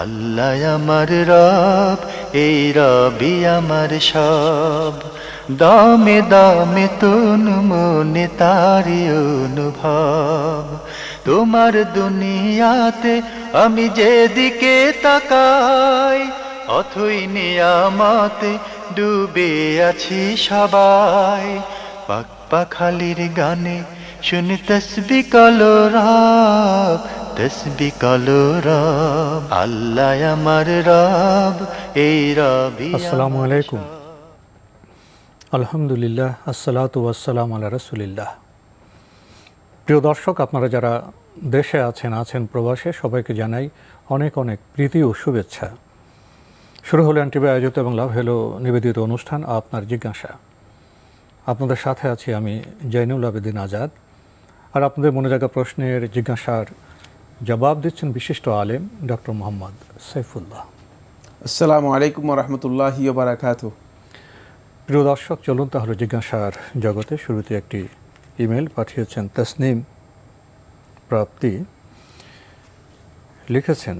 আল্লাহ আমার রব, এই রবি আমার সব। দামে দামে তন মনে তারি অনুভব। তোমার দুনিয়াতে আমি যেদিকে তাকাই, অথই নিয়ামতে ডুবে আছি সবাই। পাক পাখালির গানে শুনি তসবি কলো রব, তসবি কলো রব। আল্লাহ আমার রব, এই রবি আসসালামু আমার আলাইকুম। সব। আলহামদুলিল্লাহ, আসসালাতু ওয়াসসালাম আলা রাসূলিল্লাহ। প্রিয় দর্শক, আপনারা যারা দেশে আছেন প্রবাসে, সবাইকে জানাই অনেক অনেক প্রীতি ও শুভেচ্ছা। শুরু হলো এনটিভি আয়োজিত এবং লাভ হলো নিবেদিত অনুষ্ঠান আপনার জিজ্ঞাসা। আপনাদের সাথে আছি আমি জৈনুল আবেদিন আজাদ। আর আপনাদের মনে জাগা প্রশ্নের জিজ্ঞাসার জবাব দিচ্ছেন বিশিষ্ট আলেম ডক্টর মোহাম্মদ সাইফুল্লাহ। আসসালামু আলাইকুম রহমতুল্লাহি ওয়া বারাকাতুহু। প্রিয় দর্শক, চলুন তাহলে জিজ্ঞাসার জগতে। শুরুতে একটি ইমেল পাঠিয়েছেন তাসনিম প্রাপ্তি। লিখেছেন,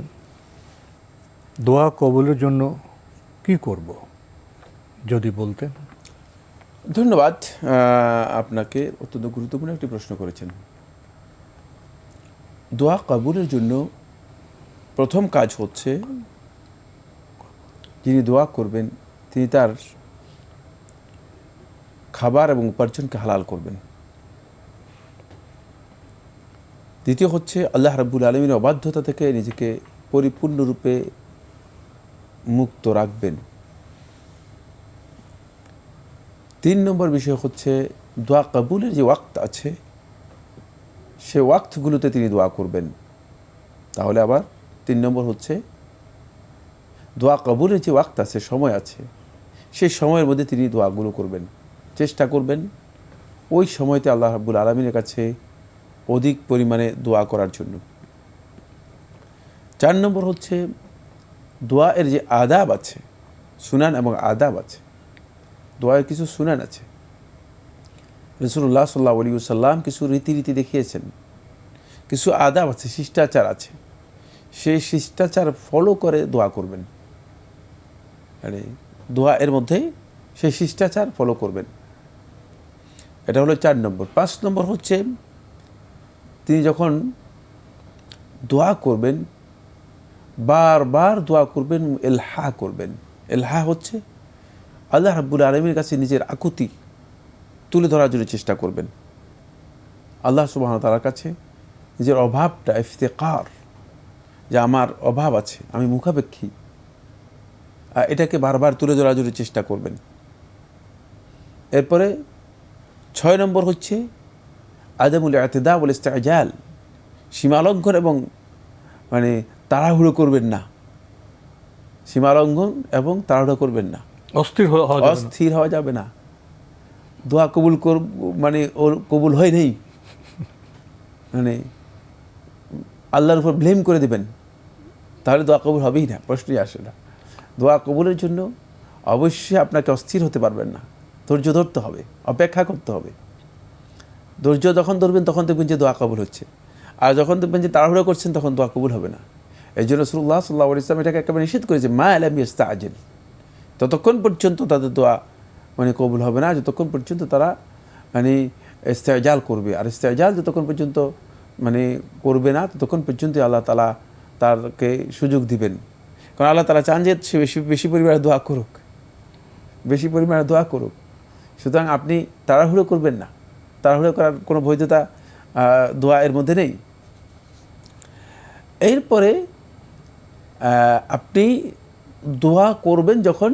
দোয়া কবুলের জন্য কি করব যদি বলতেন। ধন্যবাদ, আপনাকে অত্যন্ত গুরুত্বপূর্ণ একটি প্রশ্ন করেছেন। দোয়া কবুলের জন্য প্রথম কাজ হচ্ছে, যিনি দোয়া করবেন তিনি তার খাবার এবং উপার্জনকে হালাল করবেন। দ্বিতীয় হচ্ছে, আল্লাহ রাব্বুল আলামিনের অবাধ্যতা থেকে নিজেকে পরিপূর্ণরূপে মুক্ত রাখবেন। 3 নম্বর বিষয় হচ্ছে, দোয়া কবুলের যে ওয়াক্ত আছে সে ওয়াক্তগুলোতে তিনি দোয়া করবেন। তাহলে আবার 3 নম্বর হচ্ছে, দোয়া কবুলের যে ওয়াক্ত আছে, সময় আছে, সেই সময়ের মধ্যে তিনি দোয়াগুলো করবেন। চেষ্টা করবেন ওই সময়তে আল্লাহ রাব্বুল আলামিনের কাছে অধিক পরিমাণে দোয়া করার জন্য। 4 নম্বর হচ্ছে, দোয়ার যে আদাব আছে, সুনান এবং আদাব আছে, দোয়ার কিছু সুনান আছে। রাসূলুল্লাহ সাল্লাল্লাহু আলাইহি ওয়াসাল্লাম কিছু রীতি দেখিয়েছেন, কিছু আদাব আছে, শিষ্টাচার আছে। সেই শিষ্টাচার ফলো করে দোয়া করবেন, মানে দোয়া এর মধ্যে সেই শিষ্টাচার ফলো করবেন। এটা হলো 4 নম্বর। 5 নম্বর হচ্ছে, তিনি যখন দোয়া করবেন বারবার দোয়া করবেন, এলহা করবেন। এলহা হচ্ছে আল্লাহ রাব্বুল আলামিনের কাছে নিজের আকুতি তুলে ধরার জন্য চেষ্টা করবেন। আল্লাহ সুবহানাহু ওয়া তাআলার কাছে নিজের অভাবটা, ইফতিকার, যে আমার অভাব আছে, আমি মুখাপেক্ষী, এটাকে বারবার তুলে ধরার জন্য চেষ্টা করবেন। এরপরে 6 নম্বর হচ্ছে, আদামুল ইতিদা ওয়াল ইস্তিজাল, সীমালঙ্ঘন এবং মানে তাড়াহুড়ো করবেন না। সীমালঙ্ঘন এবং তাড়াহুড়ো করবেন না, অস্থির হওয়া যাবে না। দোয়া কবুল মানে ওর কবুল হয় নেই, মানে আল্লাহর উপর ব্লেম করে দেবেন, তাহলে দোয়া কবুল হবেই না, প্রশ্নই আসে না। দোয়া কবুলের জন্য অবশ্যই আপনাকে অস্থির হতে পারবেন না, ধৈর্য ধরতে হবে, অপেক্ষা করতে হবে। ধৈর্য যখন ধরবেন তখন দেখবেন যে দোয়া কবুল হচ্ছে, আর যখন দেখবেন যে তাড়াহুড়ো করছেন তখন দোয়া কবুল হবে না। এই জন্য রাসূলুল্লাহ সাল্লাল্লাহু আলাইহি ওয়াসাল্লাম এটাকে একেবারে নিষেধ করেছে, মা লাম ইস্তাআজিল, ততক্ষণ পর্যন্ত তাদের দোয়া মানে কবুল হবে না যতক্ষণ পর্যন্ত তারা মানে ইস্তেজাল করবে। আর ইস্তেজাল যতক্ষণ পর্যন্ত মানে করবে না ততক্ষণ পর্যন্ত আল্লাহ তাআলা তারকে সুযোগ দিবেন। কারণ আল্লাহ তাআলা চান যে সে বেশি পরিমাণে দোয়া করুক, বেশি পরিমাণে দোয়া করুক। সুতরাং আপনি তাড়াহুড়ো করবেন না, তাড়াহুড়ো করার কোনো বৈধতা দোয়া এর মধ্যে নেই। এরপরে আপনি দোয়া করবেন যখন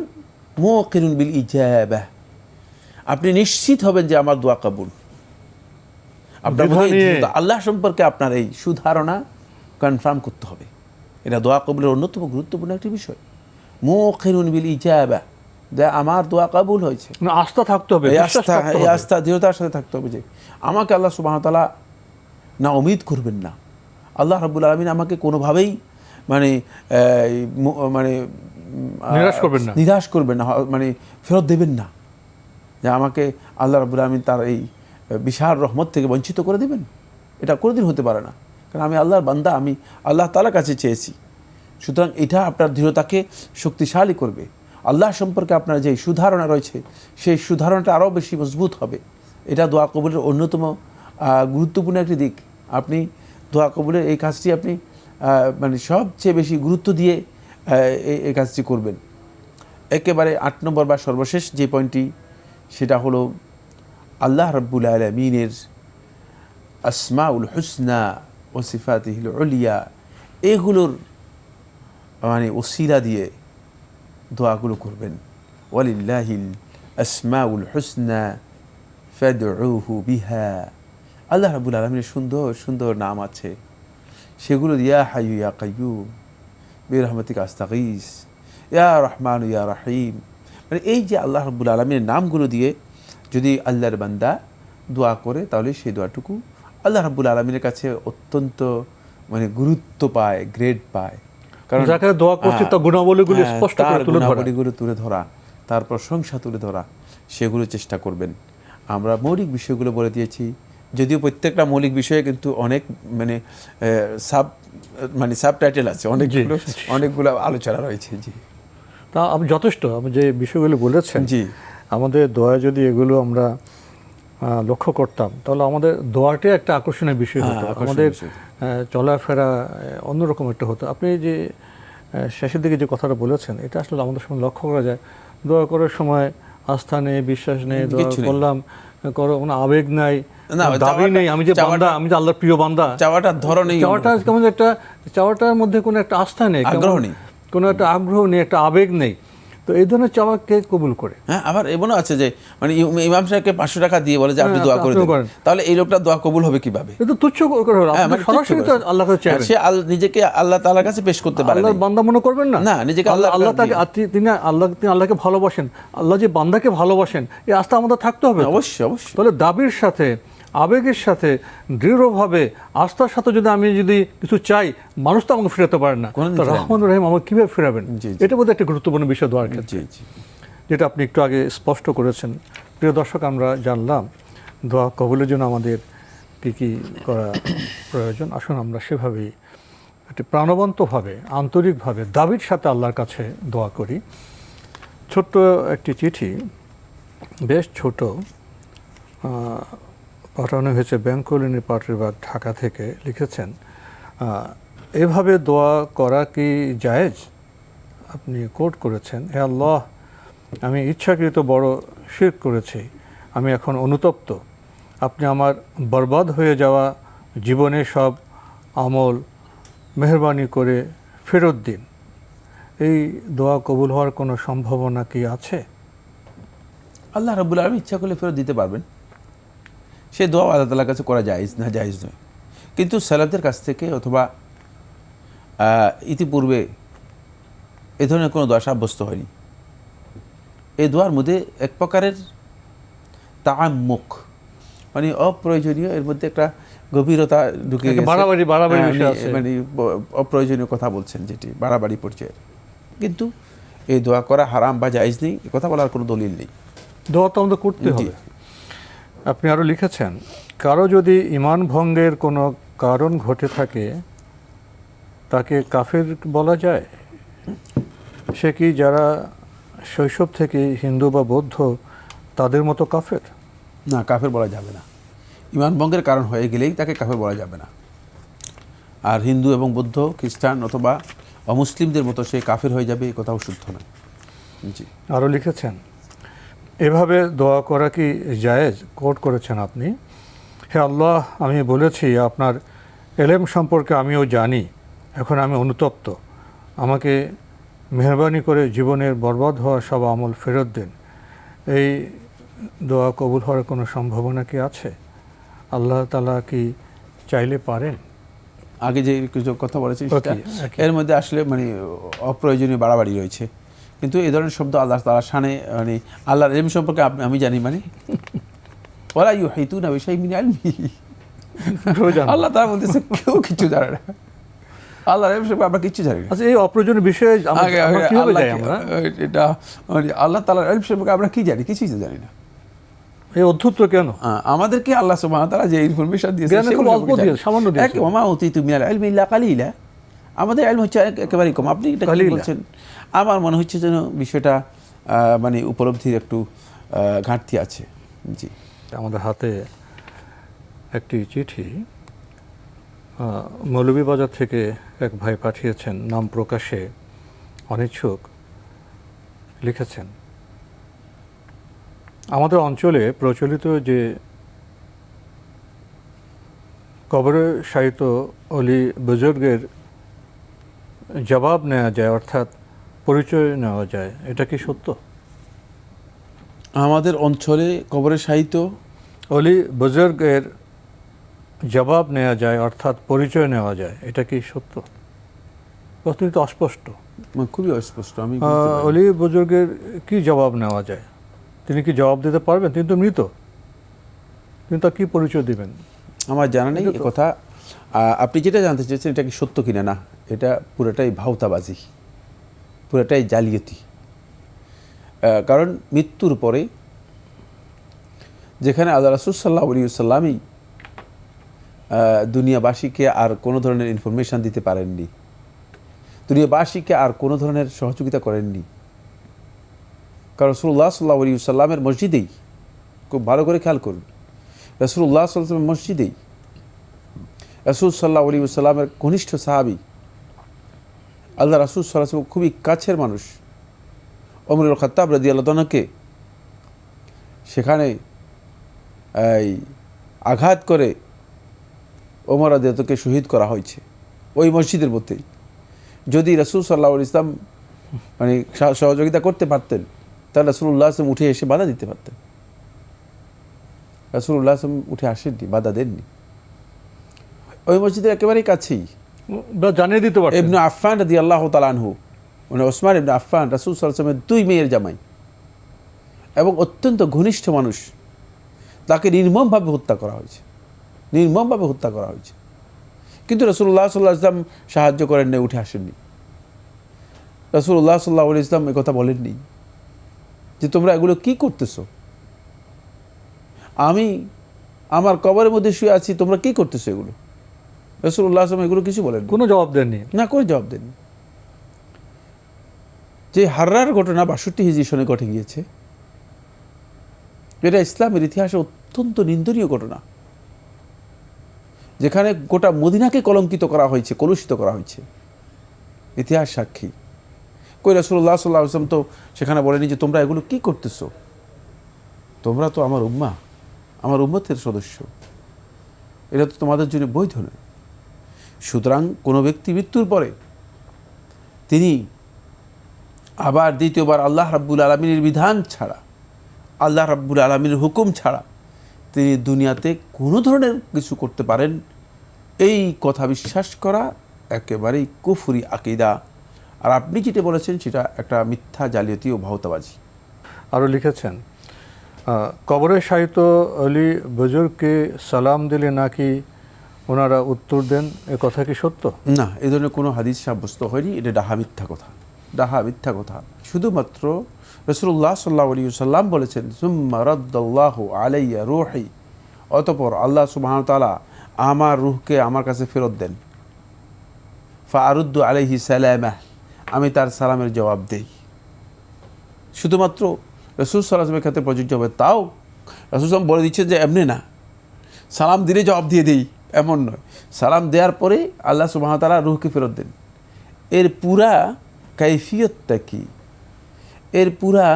মুকিনুন বিল ইজাবাহ, আপনি নিশ্চিত হবেন যে আমার দোয়া কবুল। আপনার আল্লাহ সম্পর্কে আপনার এই সুধারণা কনফার্ম করতে হবে। এটা দোয়া কবুলের অন্যতম গুরুত্বপূর্ণ একটি বিষয়। মুকিনুন বিল ইজাবাহ, যে আমার দোয়া কবুল হয়েছে, আস্থা থাকতে হবে, এই আস্থা দৃঢ়তার সাথে থাকতে হবে যে আমাকে আল্লাহ সুবহানাহু ওয়া তাআলা না উম্মীদ করবেন না, আল্লাহ রাব্বুল আলামিন আমাকে কোনোভাবেই মানে মানে নিরাশ করবেন না, মানে ফেরত দেবেন না, যে আমাকে আল্লাহ রাব্বুল আলামিন তার এই বিশাল রহমত থেকে বঞ্চিত করে দেবেন। এটা কোনোদিন হতে পারে না, কারণ আমি আল্লাহর বান্দা, আমি আল্লাহ তাআলার কাছে চেয়েছি। সুতরাং এটা আপনার দৃঢ়তাকে শক্তিশালী করবে। আল্লাহ সম্পর্কে আপনার যে সুধারণা রয়েছে সেই সুধারণাটা আরও বেশি মজবুত হবে। এটা দোয়া কবুলের অন্যতম গুরুত্বপূর্ণ একটি দিক। আপনি দোয়া কবুলের এই কাজটি আপনি মানে সবচেয়ে বেশি গুরুত্ব দিয়ে এই কাজটি করবেন। একেবারে 8 নম্বর বা সর্বশেষ যে পয়েন্টটি, সেটা হলো আল্লাহ রাব্বুল আলামিনের আসমাউল হুসনা ও সিফাতিহিল উলিয়া, এগুলোর মানে ওসিলা দিয়ে দোয়াগুলো করবেন। ওয়ালিল্লাহিল আসমাউল হুসনা ফাদউহু বিহা। আল্লাহ রাব্বুল আলামিনের সুন্দর সুন্দর নাম আছে, সেগুলো ইয়া হাইয়ু ইয়া কাইয়ুম বিরহমাতিকা আস্তাগীস, ইয়া রহমান ইয়া রাহিম। মানে এই যে আল্লাহ রাব্বুল আলামিনের নামগুলো দিয়ে যদি আল্লাহর বান্দা দোয়া করে, তাহলে সেই দোয়াটুকু আল্লাহ রাব্বুল আলামিনের কাছে অত্যন্ত মানে গুরুত্ব পায়, গ্রেড পায়। কারণ যাকে দোয়া করছে তার গুণাবলীগুলো স্পষ্ট করে তুলে ধরা, গুণাবলীগুলো তুলে ধরা, তার প্রশংসা তুলে ধরা, সেগুলো চেষ্টা করবেন। আমরা মৌলিক বিষয়গুলো বলে দিয়েছি, যদিও প্রত্যেকটা মৌলিক বিষয়ে কিন্তু অনেক মানে সাবটাইটেল আছে, অনেকগুলো আলোচনা রয়েছে। জি, তা আপনি যথেষ্ট আপনি যে বিষয়গুলো বলেছেন, জি, আমাদের দোয়া যদি এগুলো আমরা লক্ষ্য করতাম, তাহলে আমাদের দোয়াটি একটা আকর্ষণীয় বিষয় হতো, আমাদের চলাফেরা অন্যরকম একটা হতো। আপনি যে শেষের দিকে যে কথাটা বলেছেন, এটা আসলে আমাদের সময় লক্ষ্য করা যায়। দোয়া করার সময় আস্থা নেই, বিশ্বাস নেই, দোয়া করলাম কোনো আবেগ নাই, দাবি নেই, আমি যে বান্দা, আমি যে আল্লাহর প্রিয় বান্দা, চাওয়াটার ধরনেই, চাওয়াটা কেমন একটা, চাওয়াটার মধ্যে কোনো একটা আস্থা নেই, আগ্রহ নেই, কোনো একটা আগ্রহ নেই, একটা আবেগ নেই। তো এই ধরনের চাওয়া কে কবুল করে? হ্যাঁ, আবার এমনও আছে যে মানে ইমাম সাহেবকে 500 টাকা দিয়ে বলে যে আপনি দোয়া করে দেন, তাহলে এই লোকটা দোয়া কবুল হবে কিভাবে? এটা তো তুচ্ছ করে হলো, আপনি সরাসরি তো আল্লাহর কাছে চাইবেন, সে নিজেকে আল্লাহ তাআলার কাছে পেশ করতে পারে না। আল্লাহর বান্দা মনে করবেন না, না, নিজেকে আল্লাহ তাকে, তিনি আল্লাহকে ভালোবাসেন, আল্লাহ যে বান্দাকে ভালোবাসেন, এই আস্থা আমাদের থাকতে হবে। অবশ্যই অবশ্যই। তাহলে দাবির সাথে, আবেগের সাথে, দৃঢ়ভাবে আস্থার সাথে যদি আমি যদি কিছু চাই, মানুষ তো আমাকে ফেরাতে পারে না, তো রহমান রহিম আমাকে কীভাবে ফেরাবেন? এটা বোধহয় একটা গুরুত্বপূর্ণ বিষয় দোয়ার ক্ষেত্রে, যেটা আপনি একটু আগে স্পষ্ট করেছেন। প্রিয় দর্শক, আমরা জানলাম দোয়া কবুলের জন্য আমাদের কী কী করা প্রয়োজন। আসুন আমরা সেভাবেই একটি প্রাণবন্তভাবে, আন্তরিকভাবে, দাবির সাথে আল্লাহর কাছে দোয়া করি। ছোট্ট একটি চিঠি, বেশ ছোট, পাঠানো হয়েছে ব্যাংকলিনী পাটরিবাগ, ঢাকা থেকে। লিখেছেন, এভাবে দোয়া করা কি জায়েজ? আপনি কোট করেছেন, হে আল্লাহ, আমি ইচ্ছাকৃত বড় শিরক করেছি, আমি এখন অনুতপ্ত, আপনি আমার বরবাদ হয়ে যাওয়া জীবনের সব আমল মেহরবানি করে ফেরত দিন। এই দোয়া কবুল হওয়ার কোনো সম্ভাবনা কি আছে? আল্লাহ রাব্বুল আলামিন ইচ্ছা করলে ফেরত দিতে পারবেন। সে দোয়া আল্লাহ তাআলার কাছে করা জায়েজ না, জায়েজ নয়। কিন্তু সালাফদের কাছ থেকে অথবা ইতিপূর্বে এ ধরনের কোনো দোয়া সাব্যস্ত হয়নি। এই দোয়ার মধ্যে এক প্রকারের তাআম্মুক, মানে অপ্রয়োজনীয়, এর মধ্যে একটা গভীরতা ঢুকে গেছে, মানে অপ্রয়োজনীয় কথা বলছেন, যেটি বাড়াবাড়ি পর্যায়ের। কিন্তু এই দোয়া করা হারাম বা জায়েজ নেই, এ কথা বলার কোনো দলিল নেই। দোয়া তো আমাদের করতে হবে। আপনি আরও লিখেছেন, কারো যদি ঈমান ভঙ্গের কোনো কারণ ঘটে থাকে, তাকে কাফের বলা যায়? সে কি যারা শৈশব থেকে হিন্দু বা বৌদ্ধ, তাদের মতো কাফের? না, কাফের বলা যাবে না। ঈমান ভঙ্গের কারণ হয়ে গেলেই তাকে কাফের বলা যাবে না। আর হিন্দু এবং বৌদ্ধ, খ্রিস্টান অথবা অমুসলিমদের মতো সে কাফের হয়ে যাবে, এই কথাও শুদ্ধ নয়। জি। আরও লিখেছেন, এভাবে দোয়া করা কি জায়েজ? কোট করেছেন আপনি, হে আল্লাহ, আমি বলেছি আপনার এলেম সম্পর্কে আমিও জানি, এখন আমি অনুতপ্ত, আমাকে মেহরবানি করে জীবনের বরবাদ হওয়া সব আমল ফেরত দেন। এই দোয়া কবুল হওয়ার কোনো সম্ভাবনা কি আছে? আল্লাহ তাআলা কি চাইলে পারেন? আগে যে কিছু কথা বলেছি এর মধ্যে আসলে মানে অপ্রয়োজনীয় বাড়াবাড়ি রয়েছে। কিন্তু এই ধরনের শব্দ আল্লাহ তাআলার শানে, মানে আল্লাহর ইলম সম্পর্কে আমি জানি, মানে ওয়ালা ইউহিতুনা বিশাইইন মিন ইলমিহি, আল্লাহ তাআলা বলতেছে কেউ কিছু জানে না, আল্লাহর ইলম সম্পর্কে আমরা কিছু জানি না। আচ্ছা, এই অপ্রয়োজনীয় বিষয়ে আমরা কিভাবে যাই? আমরা এটা মানে আল্লাহ তাআলার ইলম সম্পর্কে আমরা কি জানি? কিছুই তো জানি না। এই অদ্ভুত কেন? আমাদেরকে আল্লাহ সুবহানাহু ওয়া তাআলা যে ইনফরমেশন দিয়েছে, খুব অল্প দিয়েছে, সামান্য দিয়েছে। ওয়া মা উতিতু মিনাল ইলমি ইল্লা কালিলা, আমাদের ইলম হচ্ছে একেবারেই কম। আপনি এটা কি বলছেন, আমার মনে হচ্ছে যেন বিষয়টা মানে উপলব্ধির একটু ঘাটতি আছে। জি, আমাদের হাতে একটি চিঠি মৌলভীবাজার থেকে এক ভাই পাঠিয়েছেন, নাম প্রকাশে অনিচ্ছুক। লিখেছেন, আমাদের অঞ্চলে প্রচলিত যে কবরে শায়িত অলি বুজুর্গের জবাব নেওয়া যায়, অর্থাৎ পরিচয় নেওয়া যায়, এটা কি সত্য? আমাদের অঞ্চলে কবরে শায়িত অলি বুজুর্গের জবাব নেওয়া যায়, অর্থাৎ পরিচয় নেওয়া যায়, এটা কি সত্য? প্রশ্নটি তো অস্পষ্ট, খুবই অস্পষ্ট। আমি অলি বুজুর্গের কি জবাব নেওয়া যায়? তিনি কি জবাব দিতে পারবেন? তিনি তো মৃত, তিনি তার কি পরিচয় দিবেন? আমার জানা নেই এ কথা। আপনি যেটা জানতে চেয়েছেন এটা কি সত্য কিনা, না, এটা পুরোটাই ভাওতাবাজি, পুরোটাই জালিয়াতি। কারণ মৃত্যুর পরে যেখানে আল্লাহ রাসূল সাল্লাল্লাহু আলাইহি ওয়াসাল্লামই দুনিয়াবাসীকে আর কোনো ধরনের ইনফরমেশান দিতে পারেননি, দুনিয়াবাসীকে আর কোনো ধরনের সহযোগিতা করেননি। কারণ রাসূলুল্লাহ সাল্লাল্লাহু আলাইহি ওয়াসাল্লামের মসজিদেই, খুব ভালো করে খেয়াল করুন, রাসূলুল্লাহ সাল্লাল্লাহু আলাইহি ওয়াসাল্লামের মসজিদেই রাসূল সাল্লাল্লাহু আলাইহি ওয়াসাল্লামের ঘনিষ্ঠ সাহাবী, আল্লাহ রাসূল সাল্লাল্লাহু আলাইহি ওয়াসাল্লাম খুবই কাছের মানুষ ওমর ইবনে খাত্তাব রাদিয়াল্লাহু আনহুকে সেখানে এই আঘাত করে ওমর রাদিয়াল্লাহু আনহুকে শহীদ করা হয়েছে ওই মসজিদের মধ্যেই। যদি রাসূল সাল্লাল্লাহু আলাইহি ওয়াসাল্লাম মানে সহযোগিতা করতে পারতেন, তাহলে রাসূলুল্লাহ সাল্লাল্লাহু আলাইহি ওয়াসাল্লাম উঠে এসে বাধা দিতে পারতেন। রাসূলুল্লাহ সাল্লাল্লাহু আলাইহি ওয়াসাল্লাম উঠে আসেননি, বাধা দেননি। ওই মসজিদের একেবারেই কাছেই জানিয়ে দিতে পারতেন। ইবনে আফফান রাদিয়াল্লাহু তাআলা আনহু, মানে ওসমান ইবনে আফফান রাসূল সাল্লাল্লাহু আলাইহি ওয়াসাল্লামের দুই মেয়ের জামাই এবং অত্যন্ত ঘনিষ্ঠ মানুষ, তাকে নির্মমভাবে হত্যা করা হয়েছে, নির্মমভাবে হত্যা করা হয়েছে। কিন্তু রাসূলুল্লাহ সাল্লাল্লাহু আলাইহি ওয়াসাল্লাম সাহায্য করেন না, উঠে আসেননি। রাসূলুল্লাহ সাল্লাল্লাহু আলাইহি ওয়াসাল্লাম একথা বলেননি যে তোমরা এগুলো কি করতেছো, আমি আমার কবরের মধ্যে শুয়ে আছি, তোমরা কি করতেছো এগুলো? রাসূলুল্লাহ সাল্লাল্লাহু আলাইহি ওয়াসাল্লাম এগুলো কিছু বলেন, কোনো জবাব দেননি, না, কোনো জবাব দেননি। যে হাররার ঘটনা 62 হিজরি সনে ঘটে গিয়েছে, এটা ইসলামের ইতিহাসে অত্যন্ত নিন্দনীয় ঘটনা, যেখানে গোটা মদিনাকে কলঙ্কিত করা হয়েছে, কলুষিত করা হয়েছে। ইতিহাস সাক্ষী। কই রাসূলুল্লাহ সাল্লাল্লাহু আলাইহি ওয়াসাল্লাম তো সেখানে বলেনি যে তোমরা এগুলো কি করতেছো, তোমরা তো আমার উম্মাহ, আমার উম্মতের সদস্য, এটা তো তোমাদের জন্য বৈধ নয়। সুতরাং কোনো ব্যক্তি মৃত্যুর পরে তিনি আবার দ্বিতীয়বার আল্লাহ রাব্বুল আলামিনের বিধান ছাড়া, আল্লাহ রাব্বুল আলামিনের হুকুম ছাড়া তিনি দুনিয়াতে কোনো ধরনের কিছু করতে পারেন, এই কথা বিশ্বাস করা একেবারেই কুফরি আকীদা। আর আপনি যেটা বলেছেন সেটা একটা মিথ্যা, জালিয়াতি ও ভাওতাবাজি। আরও লিখেছেন, কবরে শায়িত অলি বুজুর্গকে সালাম দিলে নাকি ওনারা উত্তর দেন, এ কথা কি সত্য? না, এই ধরনের কোনো হাদিস সাব্যস্ত হয়নি, এটা ডাহা মিথ্যা কথা, ডাহা মিথ্যা কথা। শুধুমাত্র রাসূলুল্লাহ সাল্লাল্লাহু আলাইহি ওয়াসাল্লাম বলেছেন, সুম্মা রাদ্দাল্লাহু আলাইয়া রূহি, অতঃপর আল্লাহ সুবহানাহু ওয়া তাআলা আমার রূহকে আমার কাছে ফেরত দেন। ফাআরুদ্দু আলাইহি সালামাহ, আমি তার সালামের জবাব দেই। শুধুমাত্র রাসূল সাল্লাল্লাহু আলাইহি ওয়াসাল্লামের ক্ষেত্রে প্রযোজ্য হবে, তাও রাসূল সাল্লাল্লাহু আলাইহি ওয়াসাল্লাম বলে দিচ্ছেন যে এমনি না, সালাম দিলে জবাব দিয়ে দেই, এমন নয়। সালাম দেওয়ার পরে আল্লাহ সুবহানাহু ওয়া তাআলা রূহকে ফেরত দেন। এর পুরা কাইফিয়তটা কি, এর পুরা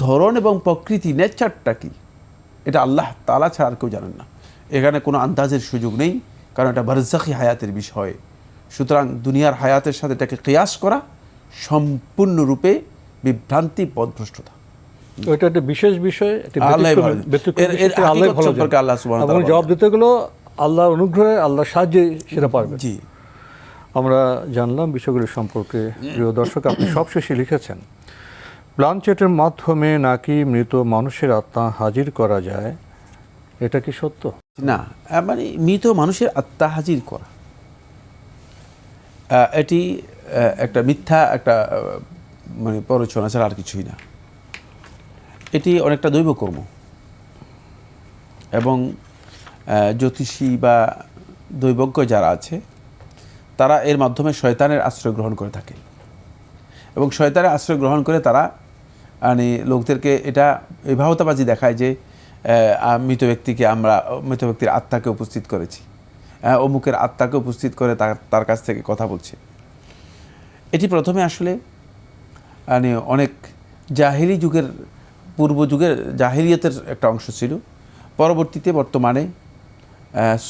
ধরন এবং প্রকৃতি, নেচারটা কি, এটা আল্লাহ তাআলা ছাড়া আর কেউ জানেন না। এখানে কোনো আন্দাজের সুযোগ নেই, কারণ এটা বারজাখী হায়াতের বিষয়। সুতরাং দুনিয়ার হায়াতের সাথে এটাকে কিয়াস করা সম্পূর্ণরূপে বিভ্রান্তি, পথভ্রষ্টতা। ওইটা একটা বিশেষ বিষয়, জবাব দিতে গেলেও আল্লাহর অনুগ্রহে, আল্লাহর সাহায্যে সেটা পারবে। জি, আমরা জানলাম বিষয়গুলি সম্পর্কে। প্রিয় দর্শক, আপনি সবশেষে লিখেছেন, প্লানচেটের মাধ্যমে নাকি মৃত মানুষের আত্মা হাজির করা যায়, এটা কি সত্য? না, মানে মৃত মানুষের আত্মা হাজির করা এটি একটা মিথ্যা, একটা মানে প্ররোচনা ছাড়া আর কিছুই না। এটি অনেকটা দৈবকর্ম, এবং জ্যোতিষী বা দৈবজ্ঞ যারা আছে তারা এর মাধ্যমে শয়তানের আশ্রয় গ্রহণ করে থাকে এবং শয়তানের আশ্রয় গ্রহণ করে তারা মানে লোকদেরকে এটা বিবাহতাবাজি দেখায় যে মৃত ব্যক্তির আত্মাকে উপস্থিত করেছি, অমুকের আত্মাকে উপস্থিত করে তার কাছ থেকে কথা বলছে। এটি প্রথমে আসলে মানে অনেক জাহিলি যুগের, পূর্ব যুগের জাহিলিয়তের একটা অংশ ছিল। পরবর্তীতে বর্তমানে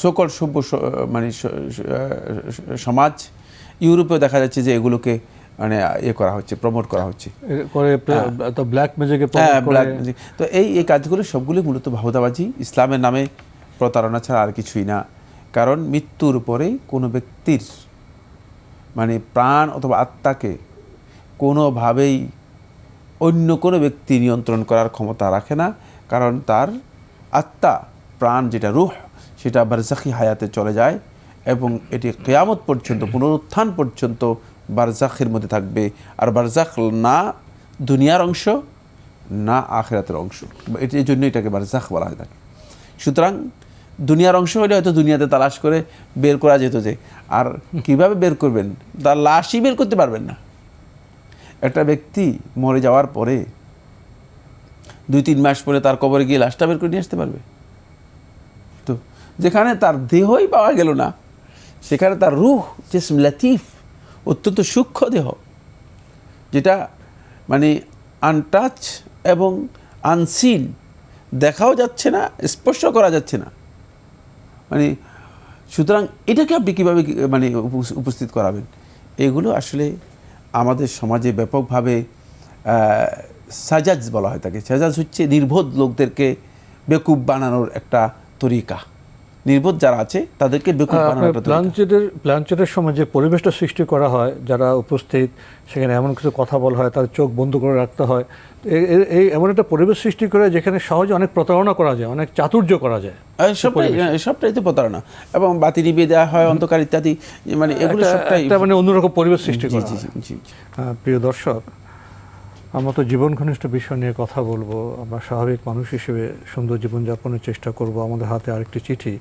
সকল সভ্য মানে সমাজ, ইউরোপেও দেখা যাচ্ছে যে এগুলোকে মানে করা হচ্ছে, প্রমোট করা হচ্ছে। Black magic. তো এই কাজগুলো সবগুলো মূলত ভাওতাবাজি, ইসলামের নামে প্রতারণা ছাড়া আর কিছুই না। কারণ মৃত্যুর পরে কোনো ব্যক্তির মানে প্রাণ অথবা আত্মাকে কোনোভাবেই অন্য কোনো ব্যক্তি নিয়ন্ত্রণ করার ক্ষমতা রাখে না। কারণ তার আত্মা, প্রাণ যেটা রূহ, সেটা বারজাখি হায়াতে চলে যায় এবং এটি কিয়ামত পর্যন্ত, পুনরুত্থান পর্যন্ত বারজাখের মধ্যে থাকবে। আর বারজাখ না দুনিয়ার অংশ না আখিরাতের অংশ, এই জন্য এটাকে বারজাখ বলা হয় থাকে। সুতরাং দুনিয়ার অংশ হলে হয়তো দুনিয়াতে তালাশ করে বের করা যেত, যে আর কিভাবে বের করবেন, তার লাশই বের করতে পারবেন না। একটা ব্যক্তি মরে যাওয়ার পরে 2-3 মাস পরে তার কবরে গিয়ে লাশটা বের করে নিয়ে আসতে পারবে? তো যেখানে তার দেহই পাওয়া গেল না, সেখানে তার রূহ, জিসম লতিফ, অত্যন্ত সূক্ষ্ম দেহ, যেটা মানে আনটাচ এবং আনসিন, দেখাও যাচ্ছে না, স্পর্শ করা যাচ্ছে না। মানে সুতরাং এটাকে আপনি কীভাবে মানে উপস্থিত করাবেন? এগুলো আসলে আমাদের সমাজে ব্যাপকভাবে সাজাজ বলা হয় থাকে। সাজাজ হচ্ছে নির্বোধ লোকদেরকে বেকুব বানানোর একটা তরিকা। নির্বোধ যারা আছে তাদেরকে বেকুব বানানোর একটা তরিকা। প্ল্যানচেটের সময় যে পরিবেশটা সৃষ্টি করা হয়, যারা উপস্থিত সেখানে এমন কিছু কথা বলা হয়, তার চোখ বন্ধ করে রাখতে হয়। এই এমন একটা পরিবেশ সৃষ্টি করে যেখানে সহজে অনেক প্রতারণা করা যায়, অনেক চাতুর্য করা যায়। সবটাই তো প্রতারণা, এবং বাতি নিভিয়ে দেওয়া হয়, অন্ধকার ইত্যাদি, মানে এগুলো সবটাই মানে অন্যরকম পরিবেশ সৃষ্টি করা হয়। প্রিয় দর্শক, আমরা তো জীবন ঘনিষ্ঠ বিষয় নিয়ে কথা বলবো। আমরা স্বাভাবিক মানুষ হিসেবে সুন্দর জীবনযাপনের চেষ্টা করব। আমাদের হাতে আরেকটি চিঠি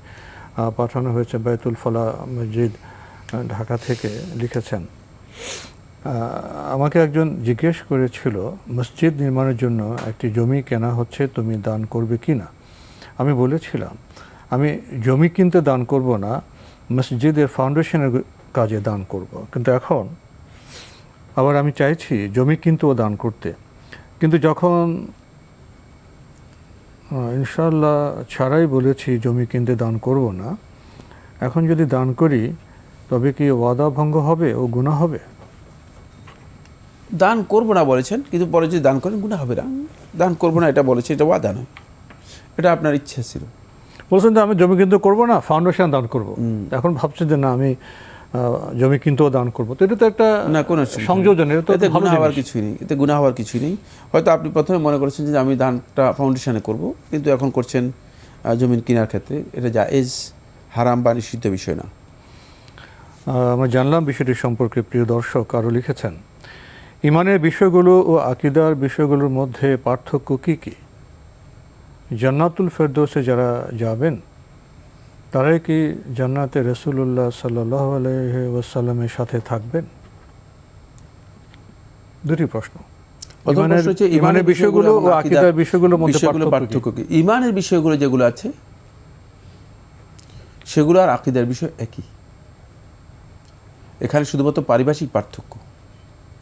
পাঠানো হয়েছে, বায়তুল ফলা মসজিদ, ঢাকা থেকে লিখেছেন। আমাকে একজন জিজ্ঞেস করেছিল, মসজিদ নির্মাণের জন্য একটি জমি কেনা হচ্ছে, তুমি দান করবে কি না? আমি বলেছিলাম, আমি জমি কিনতে দান করব না, মসজিদের ফাউন্ডেশনের কাজে দান করব। কিন্তু এখন আবার আমি চাইছি জমি কিনতেও দান করতে। কিন্তু যখন ইনশাআল্লাহ ছাড়াই বলেছি জমি কিনতে দান করব না, এখন যদি দান করি তবে কি ওয়াদা ভঙ্গ হবে ও গুনাহ হবে? দান করবো না বলেছেন, কিন্তু পরে যদি দান করেন গুনাহ হবে না। দান করবো না এটা বলেছে, এটা ওয়াদা নয়, এটা আপনার ইচ্ছা ছিল। বলছেন যে আমি জমি কিনতে করবো না, ফাউন্ডেশন দান করব। এখন ভাবছি যে না, আমি জমি কিনতেও দান করবো। তো এটা তো একটা না কোনো সংযোজন, এতে গুনাহ হওয়ার কিছুই নেই, এতে গুনাহ হওয়ার কিছুই নেই। হয়তো আপনি প্রথমে মনে করেছেন যে আমি দানটা ফাউন্ডেশনে করব, কিন্তু এখন করছেন জমিন কেনার ক্ষেত্রে। এটা জায়েজ, হারাম বা নিষিদ্ধ বিষয় না। আমরা জানলাম বিষয়টি সম্পর্কে। প্রিয় দর্শক আরও লিখেছেন, ইমানের বিষয়গুলো ও আকীদার বিষয়গুলোর মধ্যে পার্থক্য কি কি? জান্নাতুল ফেরদৌসে যারা যাবেন তারাই কি জান্নাতে রাসূলুল্লাহ সাল্লাল্লাহু আলাইহি ওয়াসাল্লামের সাথে থাকবেন? দুটি প্রশ্ন। ইমানের বিষয়গুলো ও আকীদার বিষয়গুলোর মধ্যে পার্থক্য কি? ইমানের বিষয়গুলো যেগুলো আছে সেগুলো আর আকীদার বিষয় একই। এখানে শুধুমাত্র পারিভাষিক পার্থক্য,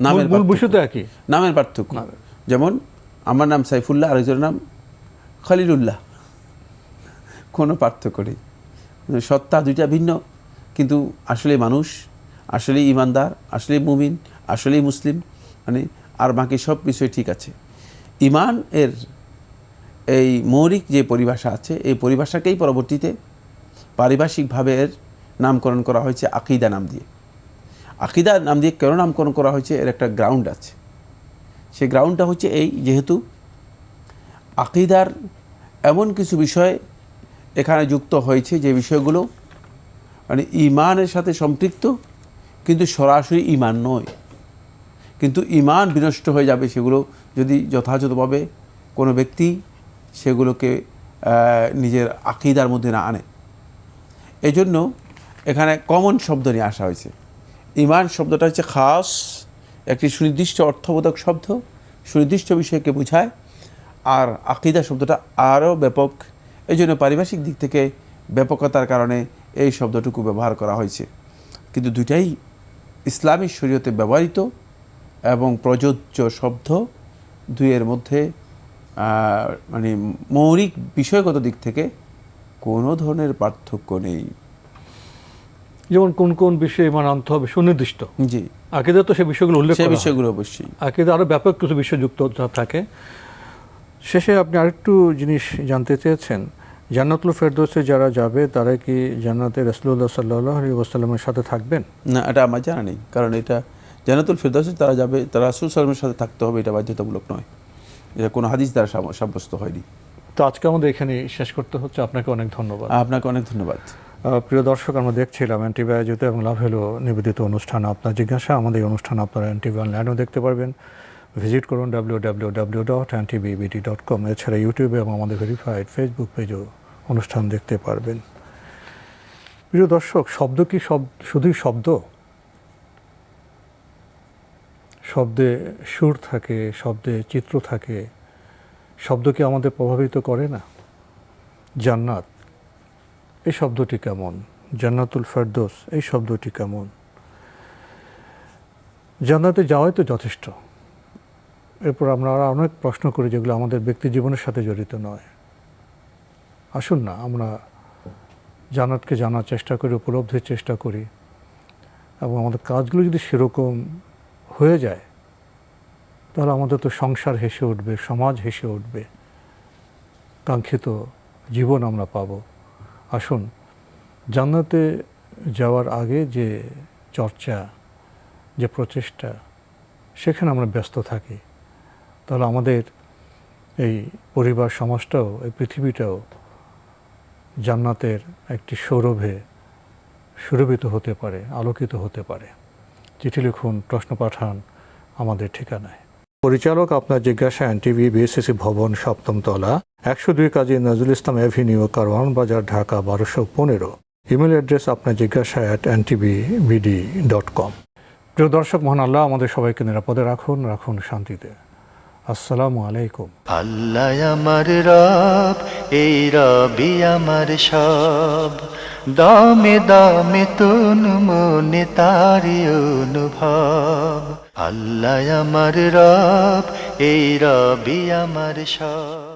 নামের বিষয়টা একই, নামের পার্থক্য। যেমন আমার নাম সাইফুল্লাহ, আরেকজনের নাম খলিলুল্লাহ, কোনো পার্থক্য নেই। সত্তা দুইটা ভিন্ন, কিন্তু আসলে মানুষ, আসলে ইমানদার, আসলে মুমিন, আসলেই মুসলিম, মানে আর বাকি সব বিষয় ঠিক আছে। ইমান এর এই মৌলিক যে পরিভাষা আছে, এই পরিভাষাকেই পরবর্তীতে পারিভাষিকভাবে এর নামকরণ করা হয়েছে আকীদা নাম দিয়ে। আকীদা নাম দিয়ে কেন নামকরণ করা হয়েছে, এর একটা গ্রাউন্ড আছে। সেই গ্রাউন্ডটা হচ্ছে এই, যেহেতু আকীদার এমন কিছু বিষয় এখানে যুক্ত হয়েছে যে বিষয়গুলো মানে ইমানের সাথে সম্পৃক্ত, কিন্তু সরাসরি ইমান নয়। কিন্তু ইমান বিনষ্ট হয়ে যাবে সেগুলো যদি যথাযথভাবে কোনো ব্যক্তি সেগুলোকে নিজের আকীদার মধ্যে না আনে। এই জন্য এখানে কমন শব্দ নিয়ে আসা হয়েছে। ঈমান শব্দটা হচ্ছে খাস, একটি সুনির্দিষ্ট অর্থবোধক শব্দ, সুনির্দিষ্ট বিষয়কে বোঝায়। আর আকীদা শব্দটা আরও ব্যাপক, এই জন্য পারিভাষিক দিক থেকে ব্যাপকতার কারণে এই শব্দটুকু ব্যবহার করা হয়েছে। কিন্তু দুইটাই ইসলামী শরীয়তে ব্যবহৃত এবং প্রযোজ্য শব্দ, দুইয়ের মধ্যে মানে মৌলিক বিষয়গত দিক থেকে কোনো ধরনের পার্থক্য নেই। যেমন কোন কোন বিষয়ে ঈমান আনতে হবে সুনির্দিষ্ট, জি, আকীদা তো সেই বিষয়গুলো উল্লেখ সেই করা হয়। বিষয়গুলো অবশ্যই আকীদা আরও ব্যাপক কিছু বিষয় যুক্ত থাকে। শেষে আপনি আরেকটু জিনিস জানতে চেয়েছেন, জান্নাতুল ফেরদৌসে যারা যাবে তারা কি জান্নাতে রাসূলুল্লাহ সাল্লাল্লাহু আলাইহি ওয়াসাল্লামের সাথে থাকবেন? না, এটা আমার জানা নেই, কারণ এটা জান্নাতুল ফেরদৌসে তারা যাবে, তারা রাসূল সাল্লাল্লাহু আলাইহি ওয়াসাল্লামের সাথে থাকতে হবে, এটা বাধ্যতামূলক নয়, এটা কোনো হাদিস দ্বারা সাব্যস্ত হয়নি। তো আজকে আমাদের এখানে শেষ করতে হচ্ছে। আপনাকে অনেক ধন্যবাদ। আপনাকে অনেক ধন্যবাদ। প্রিয় দর্শক, আমরা দেখছিলাম এনটিভি আয়োজিত এবং লাভ হলো নিবেদিত অনুষ্ঠান আপনার জিজ্ঞাসা। আমাদের এই অনুষ্ঠান আপনারা এনটিভি অনলাইনেও দেখতে পারবেন। ভিজিট করুন www.ntvbd.com। এছাড়া ইউটিউবে এবং আমাদের ভেরিফাইড ফেসবুক পেজেও অনুষ্ঠান দেখতে পারবেন। প্রিয় দর্শক, শব্দ কি শুধুই শব্দ? শব্দে সুর থাকে, শব্দে চিত্র থাকে, শব্দ কি আমাদের প্রভাবিত করে না? জান্নাত, এই শব্দটি কেমন? জান্নাতুল ফেরদৌস, এই শব্দটি কেমন? জান্নাতে যাওয়াই তো যথেষ্ট। এরপর আমরা আরও অনেক প্রশ্ন করি যেগুলো আমাদের ব্যক্তি জীবনের সাথে জড়িত নয়। আসুন না আমরা জান্নাতকে জানার চেষ্টা করি, উপলব্ধির চেষ্টা করি, এবং আমাদের কাজগুলো যদি সেরকম হয়ে যায় তাহলে আমাদের তো সংসার হেসে উঠবে, সমাজ হেসে উঠবে, কাঙ্ক্ষিত জীবন আমরা পাব। আসুন জান্নাতে যাওয়ার আগে যে চর্চা, যে প্রচেষ্টা, সেখানে আমরা ব্যস্ত থাকি, তাহলে আমাদের এই পরিবার সমাজটাও, এই পৃথিবীটাও জান্নাতের একটি সৌরভে সুরভিত হতে পারে, আলোকিত হতে পারে। চিঠি লিখুন, প্রশ্ন পাঠান আমাদের ঠিকানায়। পরিচালক আপনার জিজ্ঞাসা, এনটিভি, বিএসসিসি ভবন, 7ম তলা, 102 কাজী নজরুল ইসলাম এভিনিউ, কারওয়ান বাজার, ঢাকা 1215। ইমেল অ্যাড্রেস আপনার জিজ্ঞাসা @ntvbd.com। প্রিয় দর্শক, মহান আল্লাহ আমাদের সবাইকে নিরাপদে রাখুন, রাখুন শান্তিতে। আসসালামু আলাইকুম। আল্লাহ আমার রব, এই রবি আমার সব, দামে দামে তুন মনে তারি অনুভব। আল্লাহ আমার রব, এই রবি আমার সব।